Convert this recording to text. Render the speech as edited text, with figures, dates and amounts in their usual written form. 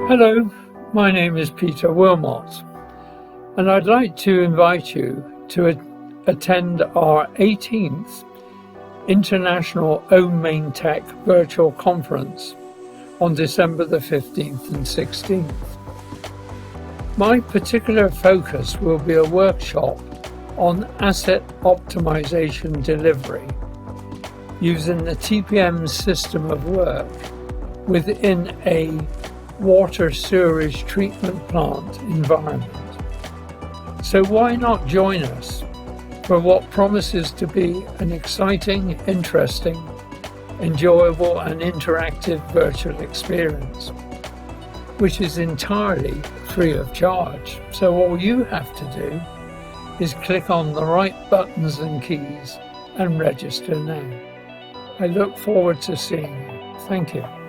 Hello, my name is Peter Willmott, and I'd like to invite you to attend our 18th International Omaintec Virtual Conference on December the 15th and 16th. My particular focus will be a workshop on asset optimization delivery using the TPM system of work within a water sewerage treatment plant environment. So why not join us for what promises to be an exciting, interesting, enjoyable and interactive virtual experience, which is entirely free of charge. So all you have to do is click on the right buttons and keys and register now. I look forward to seeing you. Thank you.